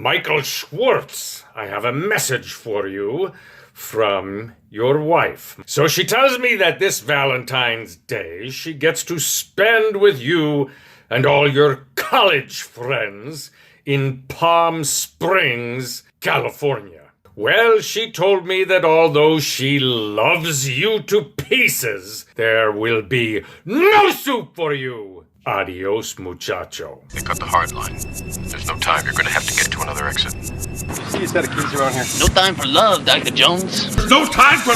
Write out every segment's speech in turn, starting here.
Michael Schwartz, I have a message for you from your wife. So she tells me that this Valentine's Day she gets to spend with you and all your college friends in Palm Springs, California. Well, she told me that although she loves you to pieces, there will be no soup for you. Adios, muchacho. They cut the hard line. There's no time. You're gonna have to get to another exit. See a set of keys around here. No time for love, Dr. Jones. No time for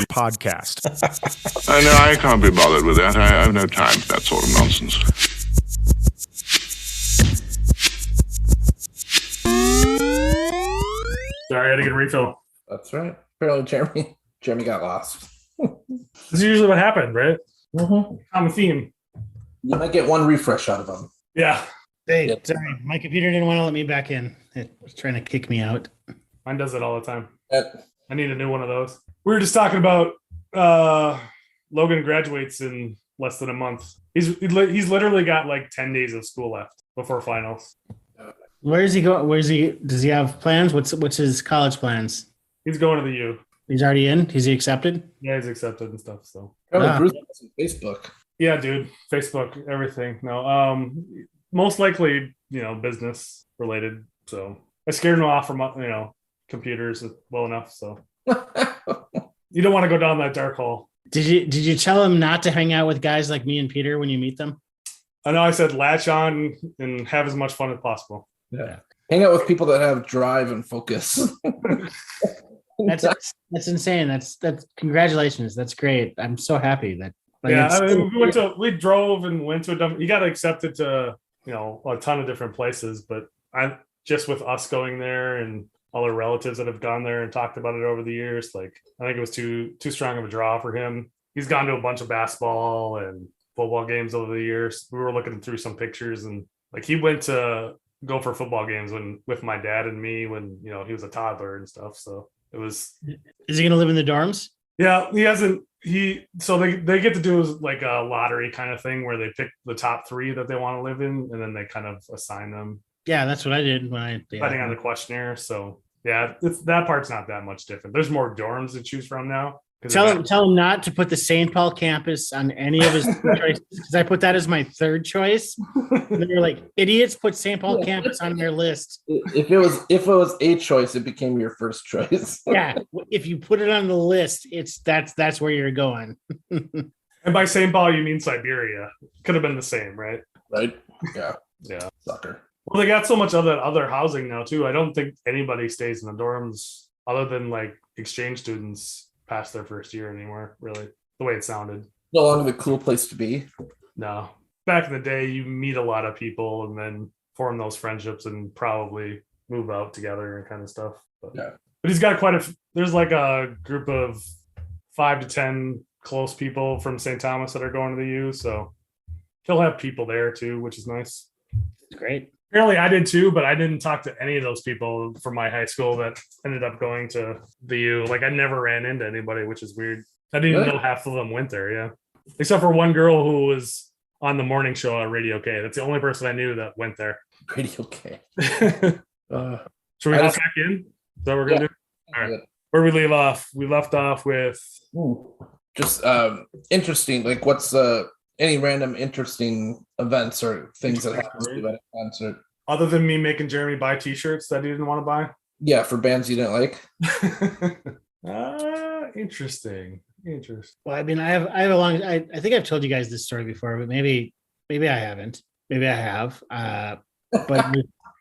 podcast. No, I can't be bothered with that. I have no time for that sort of nonsense. Sorry, I had to get a refill. That's right. Apparently, Jeremy got lost. This is usually what happened, right? Mm-hmm. Common theme. You might get one refresh out of him. Yeah, Hey, Yep. sorry, my computer didn't want to let me back in. It was trying to kick me out. mine does it all the time. Yep. I need a new one of those. We were just talking about Logan graduates in less than a month. He's literally got like 10 days of school left before finals. Where is he going? Where is he? Does he have plans? What's his college plans? He's going to the U. He's already in. Is he accepted? Yeah, he's accepted and stuff. So Apparently, Ah. Bruce has some Facebook. yeah, dude, Facebook, everything. No, most likely, business related. So I scared him off from computers well enough. So you don't want to go down that dark hole. Did you tell him not to hang out with guys like me and Peter when you meet them? I know I said latch on and have as much fun as possible. Yeah. Hang out with people that have drive and focus. That's insane. That's congratulations. That's great. I'm so happy that. We drove and went to he got accepted to a ton of different places, but I just with us going there and all our relatives that have gone there and talked about it over the years, like I think it was too strong of a draw for him. He's gone to a bunch of basketball and football games over the years. We were looking through some pictures and like he went to go for football games with my dad and me when he was a toddler and stuff. So it was. Is he going to live in the dorms? Yeah, he hasn't. So they get to do like a lottery kind of thing where they pick the top 3 that they want to live in, and then they kind of assign them Yeah, that's what I did when I. depending on the questionnaire. So yeah, that part's not that much different. There's more dorms to choose from now. Tell him not to put the St. Paul campus on any of his choices because I put that as my third choice. And they were like, idiots put St. Paul campus on their list. If it was a choice, it became your first choice. Yeah, if you put it on the list, that's where you're going. And by St. Paul, you mean Siberia. Could have been the same, right? Right? Yeah. Yeah. Sucker. Well, they got so much other housing now too. I don't think anybody stays in the dorms other than like exchange students past their first year anymore, really, the way it sounded. No longer the cool place to be. No. Back in the day, you meet a lot of people and then form those friendships and probably move out together and kind of stuff. But he's got there's like a group of 5 to 10 close people from St. Thomas that are going to the U. So he'll have people there too, which is nice. Great. Apparently I did too, but I didn't talk to any of those people from my high school that ended up going to the U. Like I never ran into anybody, which is weird. I didn't even know half of them went there. Yeah. Except for one girl who was on the morning show at Radio K. That's the only person I knew that went there. Radio K. Should we hop back in? Is that what we're going to do? All right. Where did we leave off? We left off with... Just interesting. Like what's any random interesting events or things that happen to you at a concert? Other than me making Jeremy buy t-shirts that he didn't want to buy? Yeah, for bands you didn't like. Interesting. Well, I mean, I have a long. I think I've told you guys this story before, but maybe I haven't. Maybe I have. But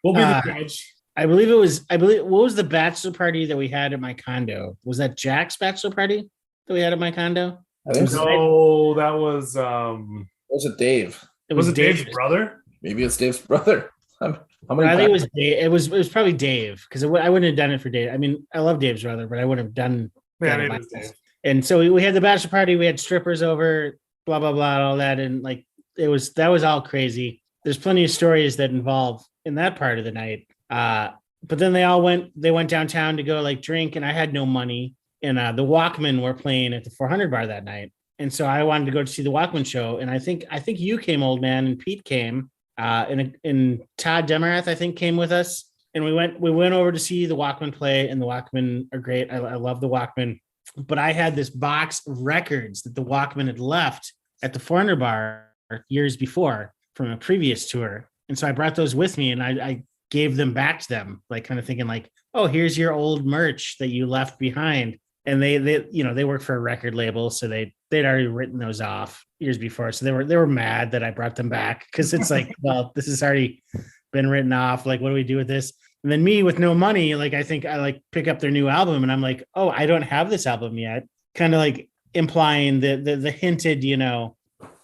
we'll be the judge. I believe what was the bachelor party that we had at my condo? Was that Jack's bachelor party that we had at my condo? I think so. No, that was Was it Dave? was it Dave's brother? Maybe it's Dave's brother. How many? I think it was Dave. It was probably Dave because I wouldn't have done it for Dave. I mean, I love Dave's brother, but I wouldn't have done. Yeah, it it by is Dave. And so we had the bachelor party. We had strippers over, blah blah blah, all that, and like that was all crazy. There's plenty of stories that involve in that part of the night. But then they went downtown to go like drink, and I had no money. And the Walkmen were playing at the 400 bar that night, and so I wanted to go to see the Walkman show. And I think you came, old man, and Pete came, and Todd Demarath I think came with us. and we went over to see the Walkmen play, and the Walkmen are great. I love the Walkmen, but I had this box of records that the Walkmen had left at the 400 bar years before from a previous tour. And so I brought those with me, and I gave them back to them, like kind of thinking like, oh, here's your old merch that you left behind. And they work for a record label, so they'd already written those off years before. So they were mad that I brought them back, because it's like, well, this has already been written off. Like, what do we do with this? And then me with no money, like, I think I like pick up their new album, and I'm like, oh, I don't have this album yet. Kind of like implying the hinted,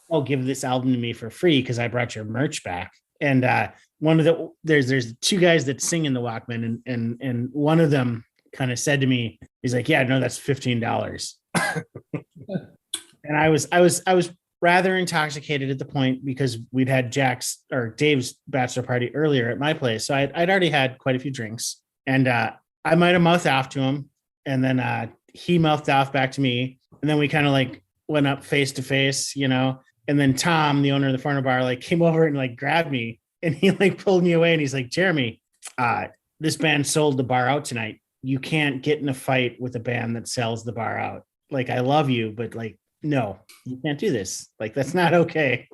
oh, give this album to me for free because I brought your merch back. And one of there's two guys that sing in the Walkmen, and one of them kind of said to me, he's like, yeah, no, that's $15. And I was rather intoxicated at the point, because we'd had Dave's bachelor party earlier at my place. So I'd already had quite a few drinks, and I might have mouthed off to him, and then he mouthed off back to me. And then we kind of like went up face to face, and then Tom, the owner of the 400 bar, like came over and like grabbed me, and he like pulled me away, and he's like, Jeremy, this band sold the bar out tonight. You can't get in a fight with a band that sells the bar out. Like, I love you, but like, no, you can't do this. Like, that's not okay.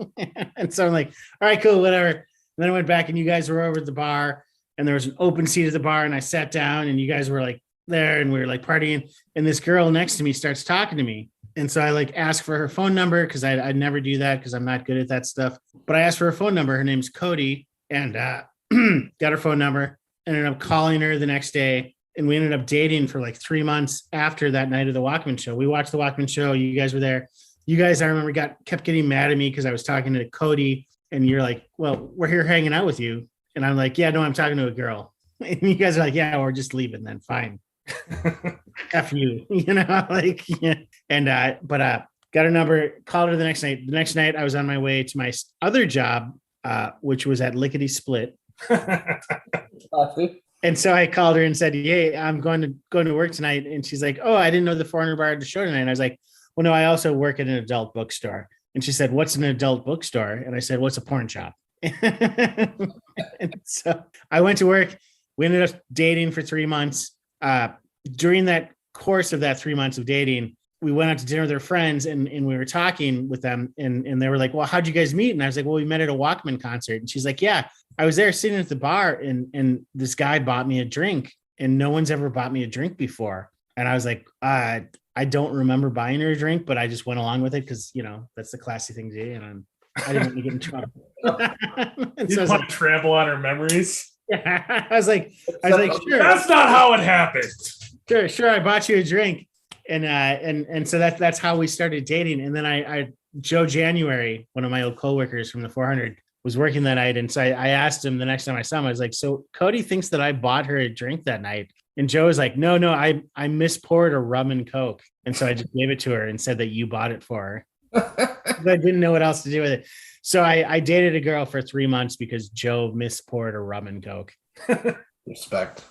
And so I'm like, all right, cool, whatever. And then I went back, and you guys were over at the bar, and there was an open seat at the bar, and I sat down, and you guys were like there, and we were like partying, and this girl next to me starts talking to me. And so I like asked for her phone number, because I'd never do that, because I'm not good at that stuff. But I asked for her phone number. Her name's Cody, and got her phone number. Ended up calling her the next day, and we ended up dating for like 3 months after that night of the Walkman show. We watched the Walkman show. You guys were there. You guys, I remember, kept getting mad at me because I was talking to Cody, and you're like, well, we're here hanging out with you. And I'm like, yeah, no, I'm talking to a girl. And you guys are like, yeah, we're just leaving then. Fine. F you, like, yeah. And, but got her number, called her the next night. The next night I was on my way to my other job, which was at Lickety Split. And so I called her and said, hey, I'm going to work tonight. And she's like, oh, I didn't know the 400 bar had the show tonight. And I was like, well, no, I also work at an adult bookstore. And she said, what's an adult bookstore? And I said, what's a porn shop? And so I went to work. We ended up dating for 3 months. During that course of that 3 months of dating, we went out to dinner with their friends, and we were talking with them, and they were like, well, how'd you guys meet? And I was like, well, we met at a Walkman concert. And she's like, yeah, I was there sitting at the bar, and this guy bought me a drink, and no one's ever bought me a drink before. And I was like, I don't remember buying her a drink, but I just went along with it because, that's the classy thing to do. And I didn't want to get in trouble. You so want to trample on her memories? Yeah. I was like, sure. That's not how it happened. Sure. I bought you a drink. And so that's how we started dating. And then Joe January, one of my old coworkers from the 400, was working that night. And so I asked him the next time I saw him, I was like, so Cody thinks that I bought her a drink that night. And Joe was like, no, I mispoured a rum and Coke. And so I just gave it to her and said that you bought it for her. I didn't know what else to do with it. So I dated a girl for 3 months because Joe mispoured a rum and Coke. Respect.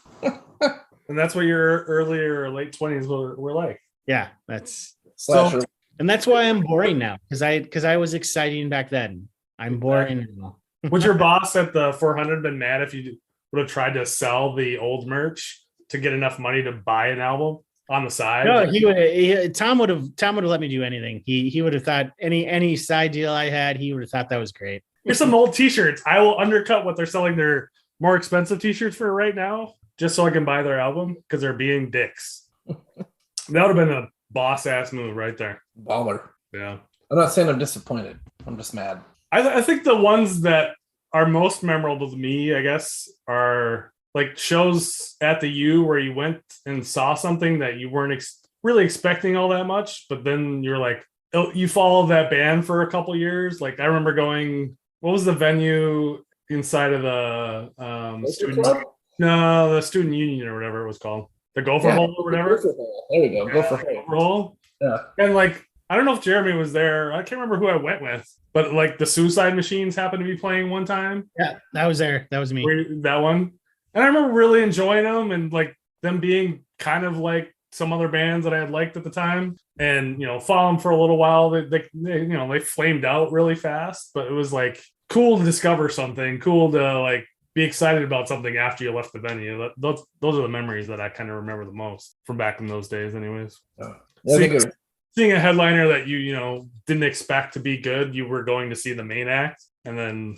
And that's what your early or late 20s were like. Yeah, that's Slasher. and that's why I'm boring now, because I was exciting back then. I'm boring now. Would your boss at the 400 been mad if you would have tried to sell the old merch to get enough money to buy an album on the side? No, Tom would have let me do anything. He would have thought any side deal I had, he would have thought that was great. Here's some old t-shirts. I will undercut what they're selling their more expensive t-shirts for right now, just so I can buy their album, because they're being dicks. That would have been a boss ass move right there. Baller. Yeah. I'm not saying I'm disappointed. I'm just mad. I think the ones that are most memorable to me, I guess, are like shows at the U where you went and saw something that you weren't really expecting all that much, but then you're like, oh, you followed that band for a couple years. Like I remember going, what was the venue inside of the the student union or whatever it was called, the Gopher Hole or whatever. There we go. Gopher Hole. Yeah. And like, I don't know if Jeremy was there. I can't remember who I went with, but like the Suicide Machines happened to be playing one time. Yeah, that was there. That was me. That one. And I remember really enjoying them and like them being kind of like some other bands that I had liked at the time, and follow them for a little while. They flamed out really fast, but it was like cool to discover something, cool to like be excited about something after you left the venue. Those are the memories that I kind of remember the most from back in those days, anyways. Yeah, I think it- Seeing a headliner that you didn't expect to be good, you were going to see the main act, and then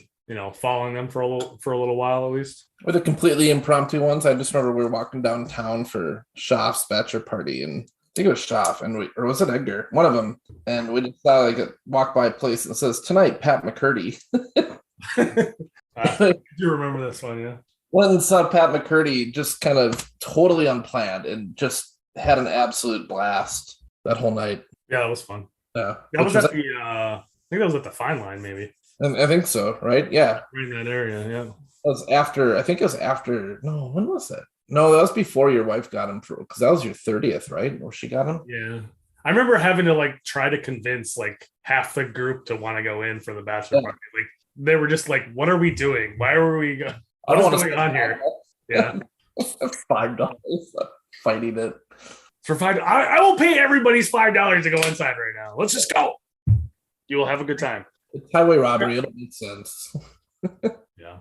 following them for a little while at least. Or the completely impromptu ones. I just remember we were walking downtown for Schaaf's bachelor party, and I think it was Schaaf, or was it Edgar? One of them. And we just saw walk by a place and it says tonight, Pat McCurdy. I do remember this one, yeah. Went and saw Pat McCurdy just kind of totally unplanned and just had an absolute blast that whole night. Yeah, that was fun. Yeah, That was at the I think that was at the Fine Line, maybe. and I think so, right? Yeah, Right in that area, yeah. it was after. I think it was after. No, when was it? No, that was before your wife got him for, because that was your 30th, right? Or she got him. Yeah. I remember having to try to convince half the group to want to go in for the bachelor party. They were just like, "What are we doing? Why are we? What is going on here?" Yeah, $5 fighting it. for $5, I will pay everybody's $5 to go inside right now. Let's just go. You will have a good time. It's highway robbery. It'll make sense. Yeah.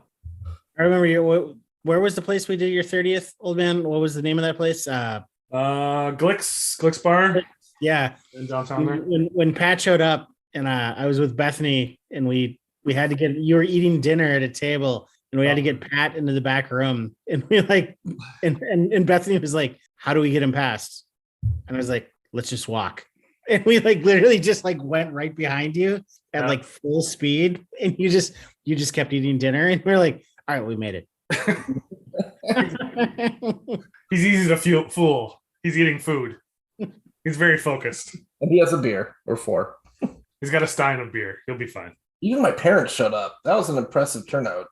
I remember where was the place we did your 30th, old man? What was the name of that place? Glick's Bar Yeah. in downtown there. When Pat showed up and I was with Bethany and we had to you were eating dinner at a table and we had to get Pat into the back room and we and Bethany was like, how do we get him past? And I was like, let's just walk. And we literally just went right behind you at full speed. And you just kept eating dinner. And we're like, all right, we made it. He's easy to fool. He's eating food. He's very focused. And he has a beer or 4. He's got a stein of beer. He'll be fine. Even my parents showed up. That was an impressive turnout.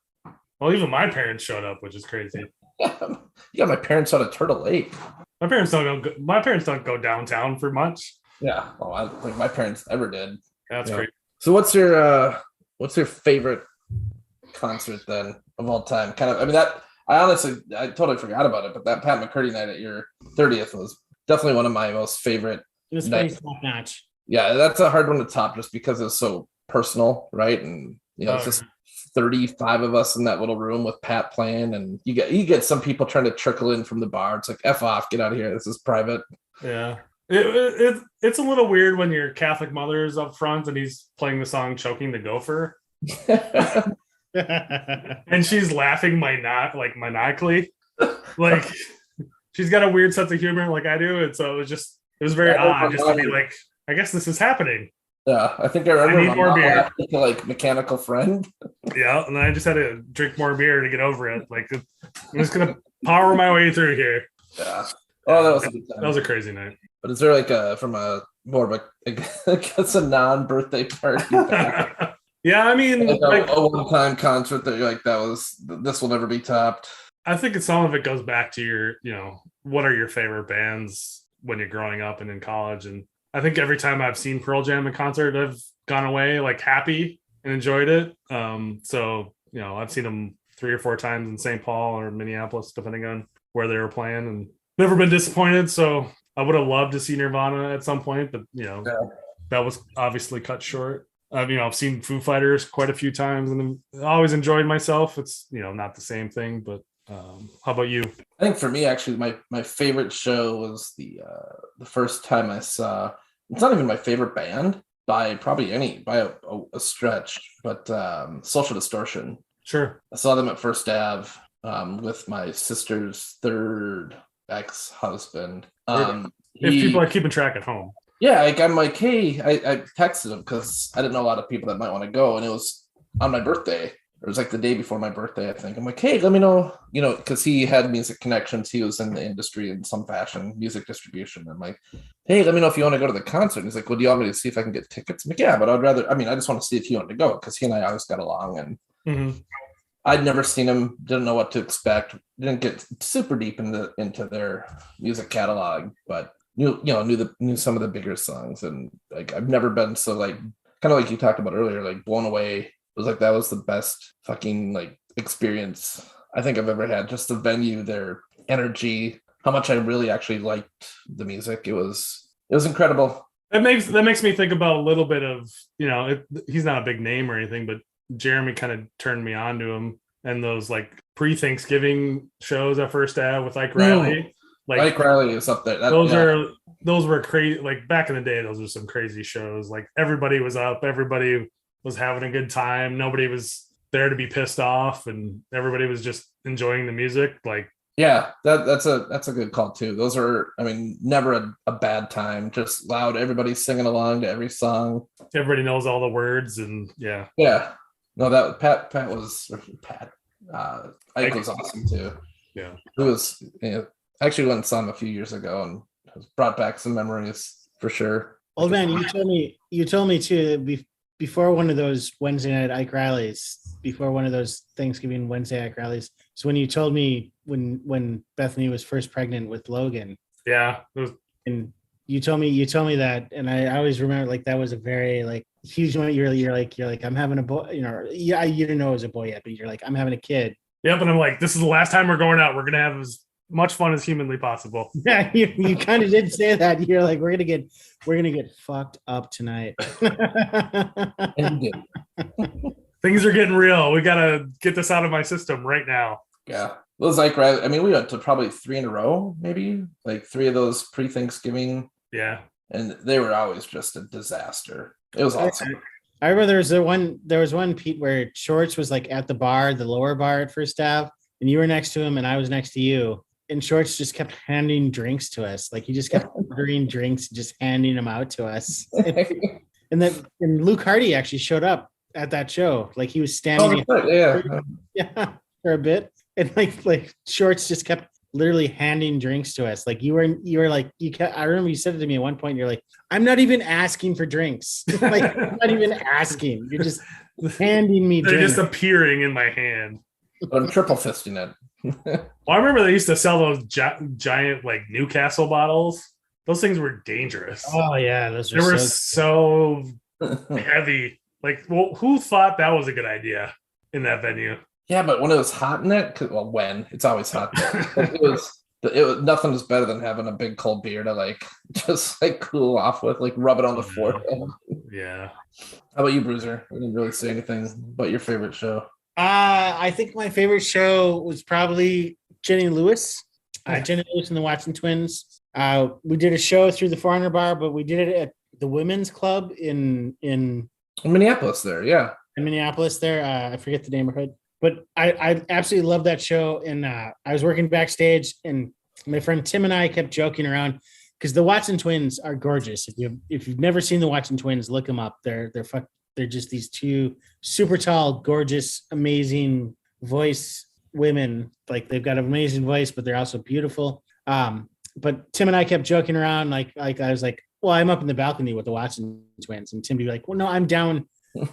Well, even my parents showed up, which is crazy. Yeah, my parents out of Turtle Lake. My parents don't go downtown for much. Yeah, well, I don't think my parents ever did. That's Yeah. great. So what's your favorite concert then of all time? Kind of, I mean, I totally forgot about it, but that Pat McCurdy night at your 30th was definitely one of my most favorite. It was Nice. top notch. Yeah, that's a hard one to top just because it's so personal, right? And it's just 35 of us in that little room with Pat playing, and you get some people trying to trickle in from the bar. It's like, F off, get out of here. This is private. Yeah. It's a little weird when your Catholic mother is up front and he's playing the song Choking the Gopher. And she's laughing maniacally. She's got a weird sense of humor like I do. And so it was very odd just to be like, I guess this is happening. Yeah, I think I remember I need more beer. Like Mechanical Friend. Yeah, and I just had to drink more beer to get over it. I'm just gonna power my way through here. Yeah. Oh, that was a good time. That was a crazy night. But is there from a more of I guess a non-birthday party? Yeah, I mean, a one-time concert that you're like, this will never be topped. I think some of it goes back to your, what are your favorite bands when you're growing up and in college? And I think every time I've seen Pearl Jam in concert, I've gone away happy and enjoyed it. So, I've seen them 3 or 4 times in St. Paul or Minneapolis, depending on where they were playing, and never been disappointed. So I would have loved to see Nirvana at some point, but, that was obviously cut short. I've seen Foo Fighters quite a few times and I always enjoyed myself. It's, not the same thing, but how about you? I think for me, actually, my favorite show was the first time I saw, it's not even my favorite band by a stretch, but Social Distortion. Sure. I saw them at First Ave with my sister's third ex-husband. If people are keeping track at home. Yeah, I'm like, hey, I texted him because I didn't know a lot of people that might want to go, and it was on my birthday. It was the day before my birthday, I think. I'm like, hey, let me know, because he had music connections. He was in the industry in some fashion, music distribution. I'm like, hey, let me know if you want to go to the concert. And he's like, well, do you want me to see if I can get tickets? I'm like, yeah, but I just want to see if he wanted to go because he and I always got along. And I'd never seen him, didn't know what to expect, didn't get super deep into their music catalog, but knew some of the bigger songs. And I've never been so kind of like you talked about earlier, blown away. It was that was the best fucking experience I think I've ever had. Just the venue, their energy, how much I really actually liked the music. It was incredible. That makes me think about a little bit of, he's not a big name or anything, but Jeremy kind of turned me on to him and those pre-Thanksgiving shows at First Ave with Ike Riley. Like Ike Riley is up there. Those were crazy. Like back in the day, those were some crazy shows. Like everybody was up, everybody was having a good time. Nobody was there to be pissed off, and everybody was just enjoying the music. Like, yeah, that's a good call too. Those are, I mean, never a bad time. Just loud, everybody singing along to every song. Everybody knows all the words, and yeah. No, that Pat. Ike was awesome too. Yeah, it was. I actually went and saw him a few years ago, and has brought back some memories for sure. Old man, you told me too before one of those Wednesday night Ike Rileys, before one of those Thanksgiving Wednesday Ike Rileys. So when you told me when Bethany was first pregnant with Logan, yeah, and you told me that, and I always remember like that was a very like huge moment. You're like I'm having a boy, you didn't know it was a boy yet, but you're like I'm having a kid. Yep, and I'm like, this is the last time we're going out. We're gonna have as much fun as humanly possible. Yeah, you kind of did say that. You're like, we're gonna get fucked up tonight. Things are getting real. We gotta get this out of my system right now. Yeah, those Ike Riley. I mean, we went to probably 3 in a row, maybe like 3 of those pre-Thanksgiving. Yeah, and they were always just a disaster. It was awesome. I remember there was one Pete where Shorts was like at the bar, the lower bar at First Ave, and you were next to him and I was next to you. And Shorts just kept handing drinks to us. Like he just kept ordering drinks, just handing them out to us. And Luke Hardy actually showed up at that show. Like he was standing for a bit. And like Shorts just kept literally handing drinks to us. Like you were like, I remember you said it to me at one point. You're like, I'm not even asking for drinks. Like I'm not even asking. You're just handing me They're drinks. just appearing in my hand. I'm triple fisting it. Well, I remember they used to sell those giant like Newcastle bottles. Those things were dangerous. Oh yeah, those were so heavy. Like, well, who thought that was a good idea in that venue? Yeah, but when it was hot in it, when it's always hot. It was nothing was better than having a big cold beer to like just like cool off with, like rub it on the forehead. Yeah. How about you, Bruiser? We didn't really say anything about your favorite show. I think my favorite show was probably Jenny Lewis. Jenny Lewis and the Watson Twins. We did a show through the 400 bar, but we did it at the Women's Club in Minneapolis there, yeah. In Minneapolis there. I forget the neighborhood. But I absolutely love that show. And I was working backstage, and my friend Tim and I kept joking around because the Watson Twins are gorgeous. If you've never seen the Watson Twins, look them up. They're just these 2 super tall, gorgeous, amazing voice women. Like they've got an amazing voice, but they're also beautiful. But Tim and I kept joking around. Like I was like, well, I'm up in the balcony with the Watson Twins. And Tim would be like, well, no, I'm down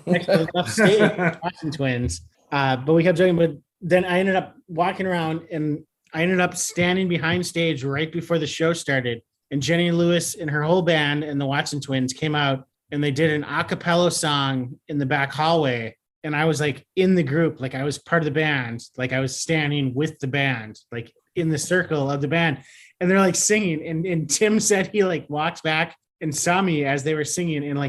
next to the left stage with the Watson Twins. But we kept joking. But then I ended up walking around, and I ended up standing behind stage right before the show started. And Jenny Lewis and her whole band and the Watson Twins came out, and they did an a cappella song in the back hallway. And I was like in the group, like I was part of the band, like I was standing with the band, like in the circle of the band. And they're like singing. And Tim said he like walked back and saw me as they were singing. And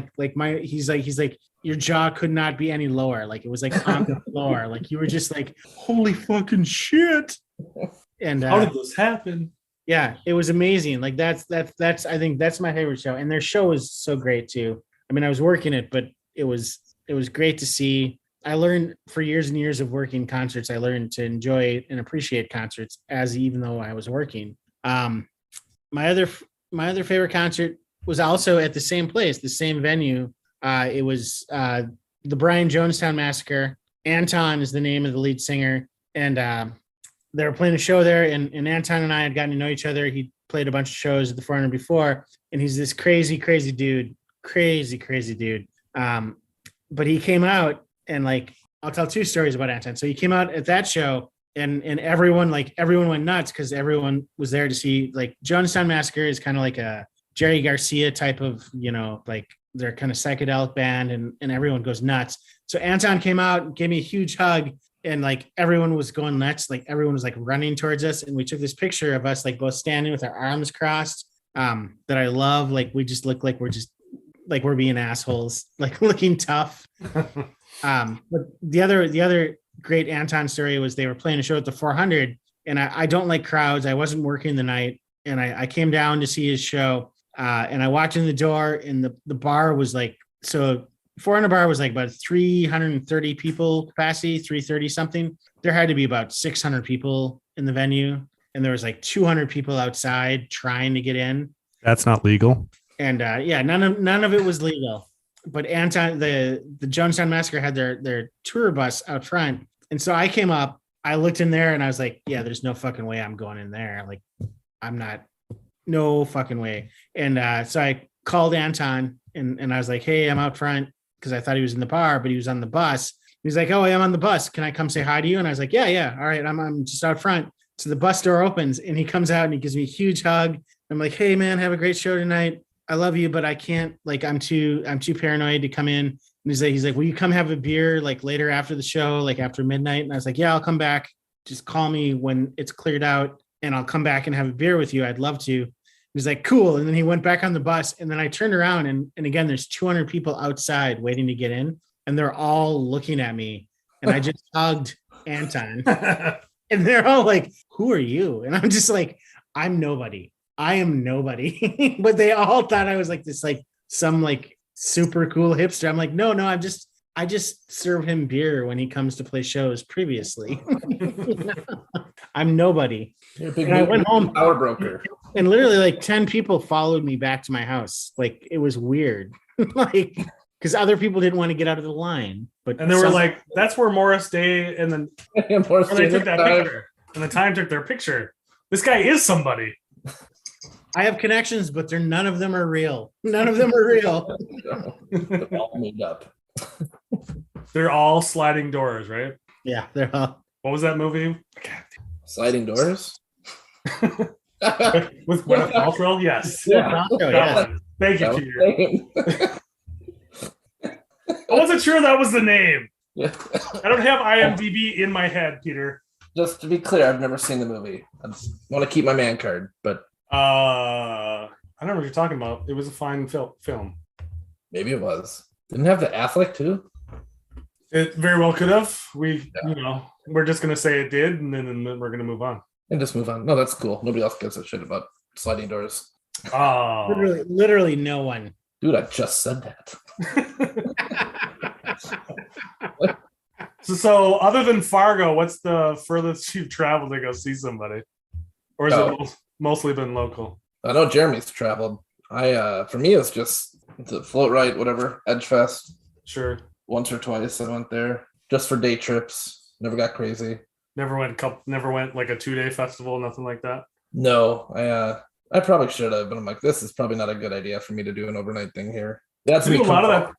he's like, your jaw could not be any lower. Like it was like on the floor. Like you were just like, holy fucking shit. And how did this happen? Yeah, it was amazing. Like that's I think that's my favorite show. And their show was so great too. I mean, I was working it, but it was great to see. I learned for years and years of working concerts, I learned to enjoy and appreciate concerts even though I was working. My other favorite concert was also at the same place, the same venue. It was the Brian Jonestown Massacre. Anton is the name of the lead singer. And they were playing a show there, and Anton and I had gotten to know each other. He played a bunch of shows at the 400 before, and he's this crazy dude. But he came out, and like I'll tell 2 stories about Anton. So he came out at that show, and everyone went nuts because everyone was there to see. Like Jonestown Massacre is kind of like a Jerry Garcia type of, like they're kind of psychedelic band, and everyone goes nuts. So Anton came out and gave me a huge hug, and like everyone was going nuts. Like everyone was like running towards us, and we took this picture of us like both standing with our arms crossed. That I love. Like we just look like we're being assholes, like looking tough. But the other great Anton story was they were playing a show at the 400, and I don't like crowds. I wasn't working the night, and I came down to see his show, and I walked in the door, and the bar was like, so 400 bar was like about 330 people capacity, 330 something. There had to be about 600 people in the venue, and there was like 200 people outside trying to get in. That's not legal. And none of it was legal. But Anton, the Jonestown Massacre had their tour bus out front. And so I came up, I looked in there and I was like, yeah, there's no fucking way I'm going in there. Like, I'm not, no fucking way. And so I called Anton and I was like, hey, I'm out front, because I thought he was in the bar, but he was on the bus. He's like, oh, I'm on the bus. Can I come say hi to you? And I was like, yeah. All right. I'm just out front. So the bus door opens and he comes out and he gives me a huge hug. I'm like, hey man, have a great show tonight. I love you, but I can't, like, I'm too paranoid to come in. And he's like, will you come have a beer like later after the show, like after midnight? And I was like, yeah, I'll come back. Just call me when it's cleared out and I'll come back and have a beer with you. I'd love to. He's like, cool. And then he went back on the bus. And then I turned around and again, there's 200 people outside waiting to get in. And they're all looking at me. And I just hugged Anton. And they're all like, who are you? And I'm just like, I'm nobody. I am nobody. But they all thought I was like this, like some like super cool hipster. I'm like, no, I just serve him beer when he comes to play shows previously. I'm nobody. And I went home, power broker. And literally like 10 people followed me back to my house. Like, it was weird. Like, because other people didn't want to get out of the line. But And they were like, that's where Morris Day and then Morris they took that Day picture. And the Time took their picture. This guy is somebody. I have connections, but none of them are real. None of them are real. They're all made up. They're all sliding doors, right? Yeah, they're all. What was that movie? Sliding doors. With Gwyneth Paltrow? Yes. Yeah. Oh, yeah. Thank you, Peter. I wasn't sure that was the name. Yeah. I don't have IMDb in my head, Peter. Just to be clear, I've never seen the movie. I just want to keep my man card, but I don't know what you're talking about. It was a fine film. maybe it was. Didn't it have the Affleck too? It very well could have. We're just gonna say it did, and then we're gonna move on. And just move on. No, that's cool. Nobody else gives a shit about sliding doors. Oh, Literally no one. Dude, I just said that. So other than Fargo, what's the furthest you've traveled to go see somebody, or is it mostly been local? I know Jeremy's traveled. For me, it's just the Float Right, whatever, Edgefest. Sure. Once or twice I went there just for day trips. Never got crazy. Never went like a 2-day festival, nothing like that. No, I probably should have, but I'm like, this is probably not a good idea for me to do an overnight thing here. That's I think a lot of that.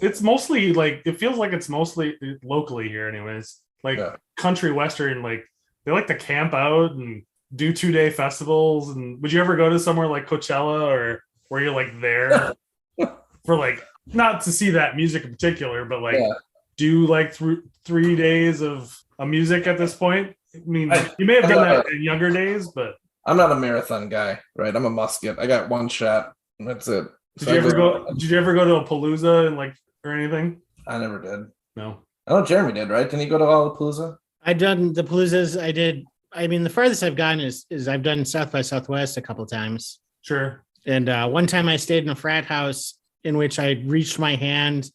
It's mostly like, it feels like it's mostly locally here, anyways. Like country western, like they like to camp out and do 2-day festivals. And would you ever go to somewhere like Coachella or where you're like there for like, not to see that music in particular, but like do like 3 days of music at this point? I mean, you may have done that in younger days, but I'm not a marathon guy, right? I'm a musket. I got one shot, and that's it. Did you ever go to a Palooza and like or anything? I never did. No. I know Jeremy did, right? Didn't he go to all the Palooza? I've done the Paloozas. I did. I mean, the farthest I've gone is I've done South by Southwest a couple of times. Sure. And one time I stayed in a frat house in which I reached my hand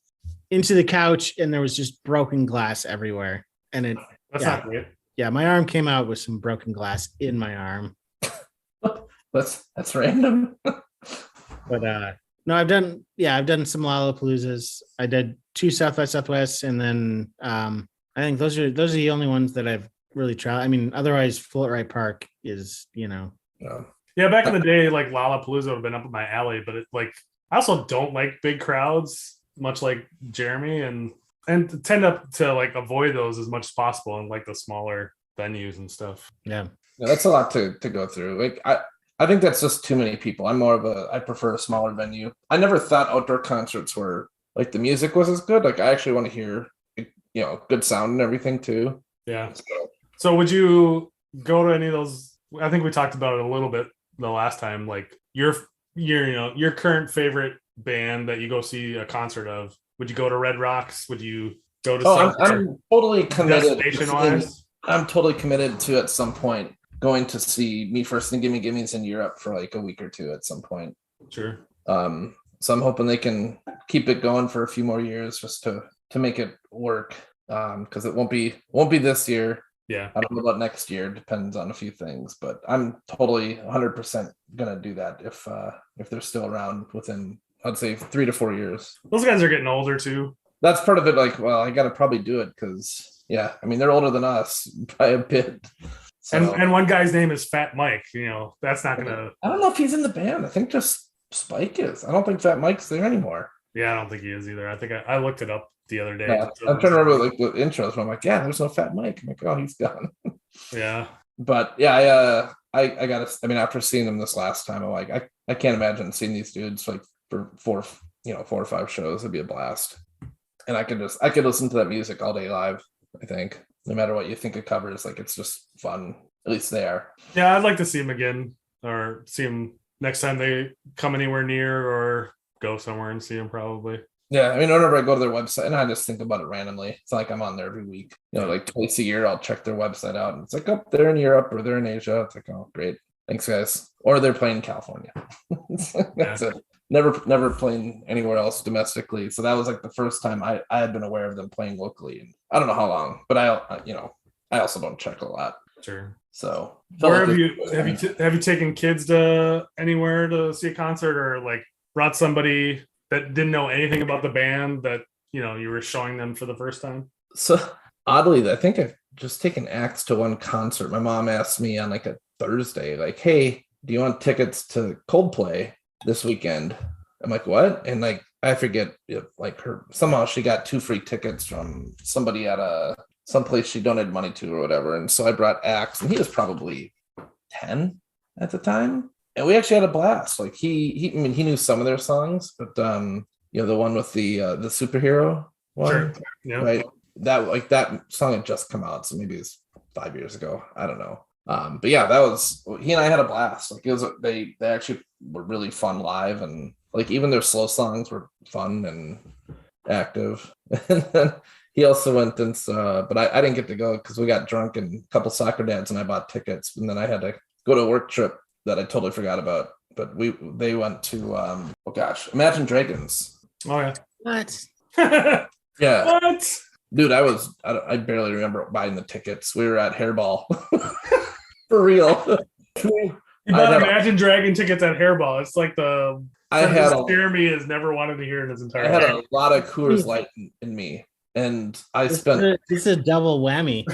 into the couch and there was just broken glass everywhere. And that's not great. Yeah, my arm came out with some broken glass in my arm. That's random. But no, I've done some Lollapaloozas. I did 2 South by Southwest, and then I think those are the only ones that I've really tried. I mean, otherwise Float Right Park is, Yeah, back in the day, like Lollapalooza would have been up my alley, but it like I also don't like big crowds, much like Jeremy, and tend to like avoid those as much as possible and like the smaller venues and stuff. Yeah, that's a lot to go through. Like I think that's just too many people. I prefer a smaller venue. I never thought outdoor concerts were like the music was as good. Like I actually want to hear, good sound and everything too. Yeah. So would you go to any of those? I think we talked about it a little bit the last time. Like your current favorite band that you go see a concert of. Would you go to Red Rocks? Would you go to Oh, somewhere I'm totally committed. destination wise? I'm totally committed to at some point going to see Me First and Gimme Gimmes in Europe for like a week or two at some point. Sure. So I'm hoping they can keep it going for a few more years just to make it work. Because it won't be this year. Yeah. I don't know about next year. Depends on a few things, but I'm totally 100% gonna do that if they're still around within, I'd say, 3 to 4 years. Those guys are getting older too. That's part of it. Like, well, I gotta probably do it because, yeah, I mean, they're older than us by a bit. So, And one guy's name is Fat Mike. You know, that's not gonna. I don't know if he's in the band. I think just Spike is. I don't think Fat Mike's there anymore. Yeah, I don't think he is either. I think I looked it up the other day. Yeah, I'm trying to remember like the intros. But I'm like, yeah, there's no Fat Mike. I'm like, oh, he's gone. Yeah. But yeah, I gotta. I mean, after seeing them this last time, I'm like, I can't imagine seeing these dudes like for 4 or 5 shows. It'd be a blast. And I could listen to that music all day live. I think no matter what you think of covers, like it's just fun. At least they are. Yeah, I'd like to see him again, or see him next time they come anywhere near, or go somewhere and see him probably. Yeah, I mean, whenever I go to their website, and I just think about it randomly. It's not like I'm on there every week. You know, like twice a year, I'll check their website out, and it's like, oh, they're in Europe or they're in Asia. It's like, oh, great, thanks, guys. Or they're playing in California. That's it. Never playing anywhere else domestically. So that was like the first time I had been aware of them playing locally, and I don't know how long, but I also don't check a lot. Sure. So where have you taken kids to anywhere to see a concert, or like brought somebody that didn't know anything about the band that you were showing them for the first time? So oddly, I think I've just taken Axe to one concert. My mom asked me on like a Thursday, like, hey, do you want tickets to Coldplay this weekend? I'm like, what? And like, I forget, like somehow she got 2 free tickets from somebody at some place she donated money to or whatever. And so I brought Axe, and he was probably 10 at the time. And we actually had a blast. Like he knew some of their songs, but the one with the superhero one, sure. Yeah. Right? That song had just come out, so maybe it was 5 years ago. I don't know. But yeah, that was, he and I had a blast. Like it was, they actually were really fun live, and like even their slow songs were fun and active. And then he also went and but I didn't get to go because we got drunk, and a couple soccer dads and I bought tickets, and then I had to go to a work trip that I totally forgot about. But they went to Imagine Dragons. Oh yeah. What? Yeah. What? Dude, I barely remember buying the tickets. We were at Hairball. For real. You bought Imagine Dragon tickets at Hairball. It's like Jeremy has never wanted to hear in his entire life. I had a lot of Coors Light in me. And This is a double whammy.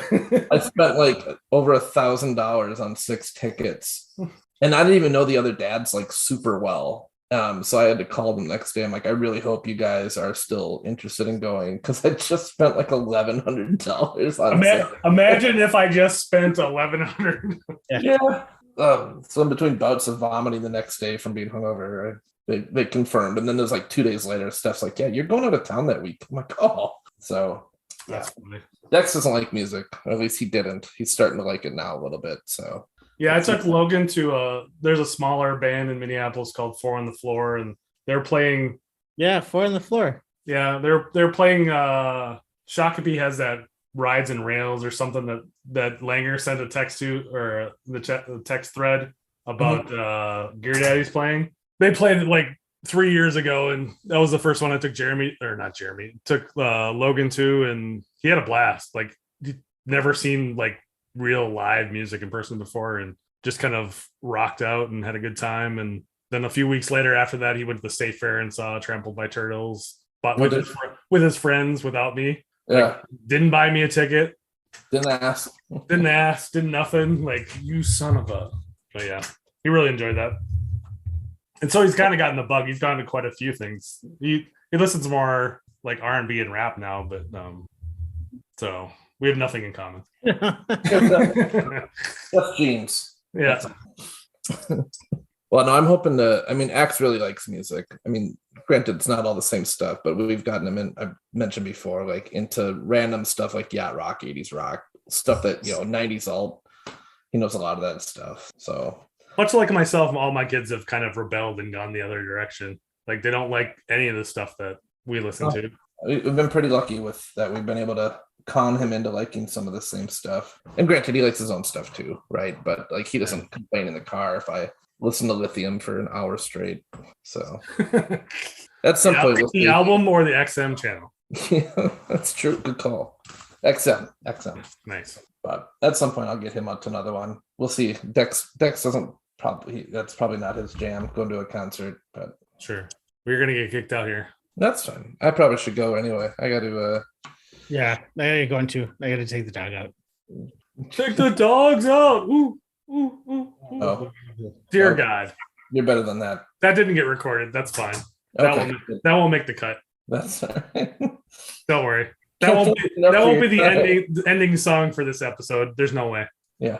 I spent like over $1,000 on 6 tickets. And I didn't even know the other dads like super well. So I had to call them next day. I'm like, I really hope you guys are still interested in going, because I just spent like $1,100 on Imagine if I just spent $1,100. Yeah. So in between bouts of vomiting the next day from being hungover, they confirmed. And then there's like 2 days later, Steph's like, yeah, you're going out of town that week. I'm like, oh. So That's funny. Dex doesn't like music, or at least he didn't. He's starting to like it now a little bit. So yeah, I took Logan to there's a smaller band in Minneapolis called 4 on the Floor, and they're playing. Yeah, 4 on the Floor. Yeah, they're playing. Shakopee has that Rides and Rails or something that Langer sent a text to, or the text thread about Gear Daddy's playing. They played it like 3 years ago, and that was the first one I took took Logan to, and he had a blast. Like, he'd never seen like real live music in person before, and just kind of rocked out and had a good time. And then a few weeks later after that, he went to the State Fair and saw Trampled by Turtles, but with his friends without me. yeah, Like, didn't buy me a ticket, didn't ask. did nothing. Like, you son of a. But yeah, he really enjoyed that. And so he's kind of gotten the bug. He's gone to quite a few things. He listens more like R&B and rap now, but so we have nothing in common. That's jeans. Yeah. Well, no, I'm hoping to. I mean, Axe really likes music. I mean, granted, it's not all the same stuff, but we've gotten him in. I've mentioned before, like into random stuff like yacht rock, 80s rock, stuff that 90s alt. He knows a lot of that stuff. So Much like myself, all my kids have kind of rebelled and gone the other direction. Like, they don't like any of the stuff that we listen to. we've been pretty lucky with that. We've been able to con him into liking some of the same stuff. And granted, he likes his own stuff too, right? But like he doesn't complain in the car if I listen to Lithium for an hour straight. So at some point, we'll the see. album or the XM channel. Yeah, that's true. Good call. XM. Nice. But at some point, I'll get him up to another one. We'll see. Dex doesn't probably. That's probably not his jam. Going to a concert, but Sure. We're gonna get kicked out here. that's fine. I probably should go anyway. I got to. Yeah, I gotta go into. I gotta take the dog out. Take the dogs out. Ooh, ooh, ooh, ooh. Oh, Dear Oh. God. you're better than that. That didn't get recorded. That's fine. Okay, That won't make the cut. that's all right. Don't worry. That won't be the ending song for this episode. There's no way. Yeah.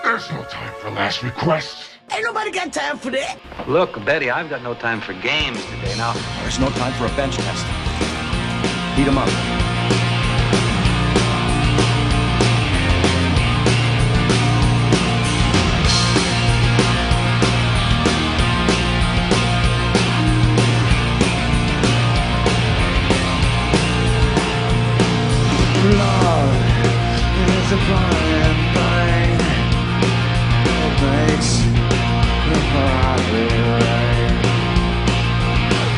There's no time for last requests. Ain't nobody got time for that. Look, Betty, I've got no time for games today. Now, There's no time for a bench test. Beat him up.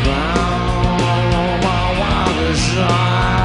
Wow, wow, wow, wow,